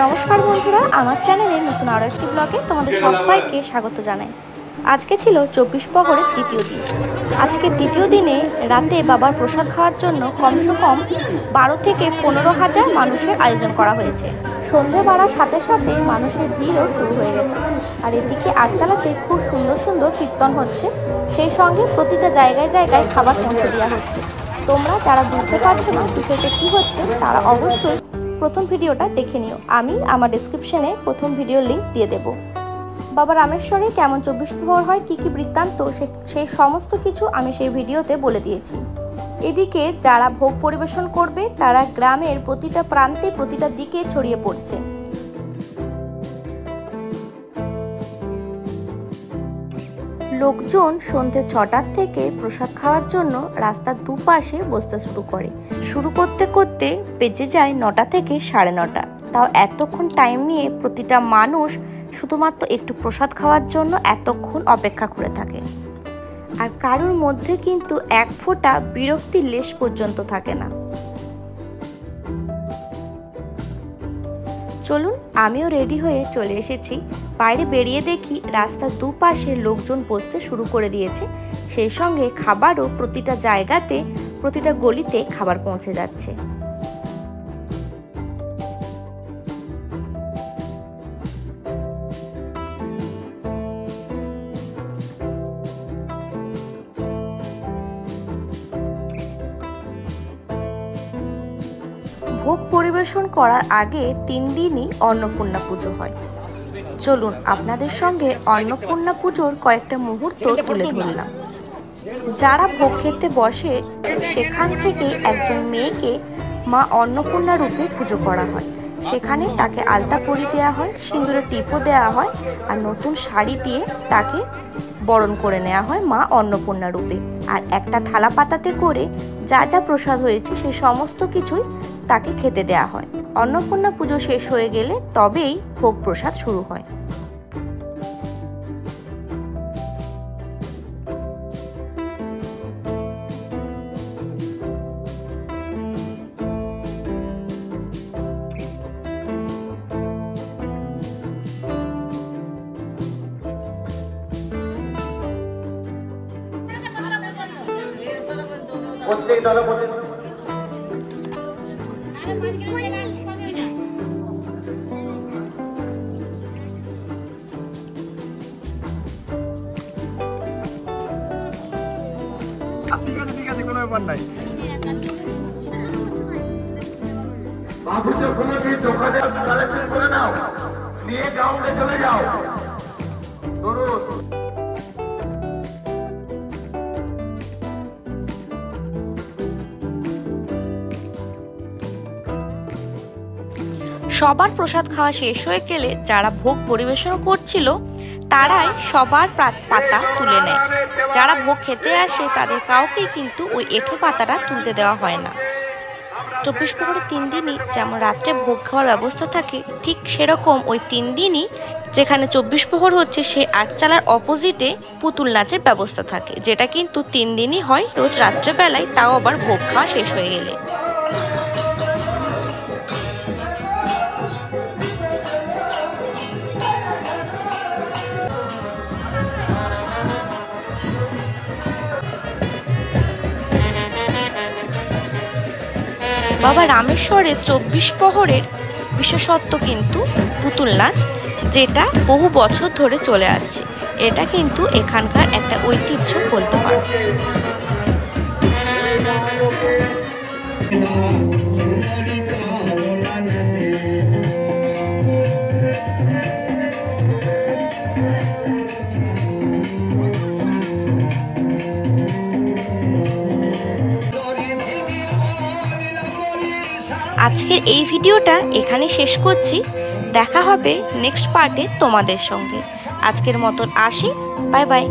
নমস্কার বন্ধুরা, আমার চ্যানেলে নতুন আরও একটি ব্লগে তোমাদের সবাইকে স্বাগত জানাই। আজকে ছিল 24 প্রহরের দ্বিতীয় দিন। আজকে দ্বিতীয় দিনে রাতে বাবার প্রসাদ খাওয়ার জন্য কমসে কম 12 থেকে 15,000 মানুষের আয়োজন করা হয়েছে। সন্ধে বাড়ার সাথে সাথে মানুষের ভিড়ও শুরু হয়ে গেছে। আর এদিকে আটচালাতে খুব সুন্দর সুন্দর কীর্তন হচ্ছে, সেই সঙ্গে প্রতিটা জায়গায় জায়গায় খাবার পৌঁছে দেওয়া হচ্ছে। তোমরা যারা বুঝতে পারছো না বিষয়টা কী হচ্ছে, তারা অবশ্যই প্রথম ভিডিওটা দেখে নিও। আমি আমার ডেসক্রিপশনে প্রথম ভিডিওর লিঙ্ক দিয়ে দেব। বাবা রামেশ্বরে কেমন 24 প্রহর হয়, কী কী বৃত্তান্ত, সেই সমস্ত কিছু আমি সেই ভিডিওতে বলে দিয়েছি। এদিকে যারা ভোগ পরিবেশন করবে তারা গ্রামের প্রতিটা প্রান্তে প্রতিটা দিকে ছড়িয়ে পড়ছে। লোকজন সন্ধ্যে 6টার থেকে প্রসাদ খাওয়ার জন্য রাস্তার দুপাশে বসতে শুরু করতে করতে বেজে যায় 9টা থেকে 9:30। তাও এতক্ষণ টাইম নিয়ে প্রতিটা মানুষ শুধুমাত্র একটু প্রসাদ খাওয়ার জন্য এতক্ষণ অপেক্ষা করে থাকে। আর কারোর মধ্যে কিন্তু এক ফোঁটা বিরক্তির লেশ পর্যন্ত থাকে না। চলুন, আমিও রেডি হয়ে চলে এসেছি। বাইরে বেরিয়ে দেখি রাস্তার দুপাশে লোকজন বসতে শুরু করে দিয়েছে, সেই সঙ্গে খাবারও প্রতিটা জায়গাতে প্রতিটা গলিতে খাবার পৌঁছে যাচ্ছে। ভোগ পরিবেশন করার আগে 3 দিনই অন্নপূর্ণা পুজো হয়। চলুন আপনাদের সঙ্গে অন্নপূর্ণা পুজোর কয়েকটা মুহূর্ত তুলে ধরলাম। যারা ভোগ খেতে বসে সেখান থেকে একজন মেয়েকে মা অন্নপূর্ণা রূপে পুজো করা হয়। সেখানে তাকে আলতা পরিয়ে দেওয়া হয়, সিঁদুরের টিপও দেওয়া হয়, আর নতুন শাড়ি দিয়ে তাকে বরণ করে নেওয়া হয় মা অন্নপূর্ণা রূপে। আর একটা থালা পাতাতে করে যা যা প্রসাদ হয়েছে সেই সমস্ত কিছুই তাকে খেতে দেওয়া হয়। অন্নপূর্ণা পুজো শেষ হয়ে গেলে তবেই ভোগ প্রসাদ শুরু হয়। প্রত্যেক দলপতি ঠিক আছে, কোনো ব্যাপার নাই। দোকানে কালেকশন করে নাও, নিয়ে গ্রাউন্ডে চলে যাও। সবার প্রসাদ খাওয়া শেষ হয়ে গেলে যারা ভোগ পরিবেশন করছিল তারাই সবার পাতা তুলে নেয়। যারা ভোগ খেতে আসে তাদের কাউকেই কিন্তু ওই এঁঠো পাতাটা তুলতে দেওয়া হয় না। 24 প্রহরের 3 দিনই যেমন রাত্রে ভোগ খাওয়ার ব্যবস্থা থাকে, ঠিক সেরকম ওই 3 দিনই যেখানে 24 প্রহর হচ্ছে সেই আটচালার অপোজিটে পুতুল নাচের ব্যবস্থা থাকে, যেটা কিন্তু 3 দিনই হয়, রোজ রাত্রেবেলায়, তাও আবার ভোগ খাওয়া শেষ হয়ে গেলে। বাবা রামেশ্বরের 24 প্রহরের বিশেষত্ব কিন্তু পুতুল নাচ, যেটা বহু বছর ধরে চলে আসছে। এটা কিন্তু এখানকার একটা ঐতিহ্য বলতে পারো। আজকের এই ভিডিওটা এখানে শেষ করছি। দেখা হবে নেক্সট পার্টে তোমাদের সঙ্গে। আজকের মতন আসি, বাই বাই।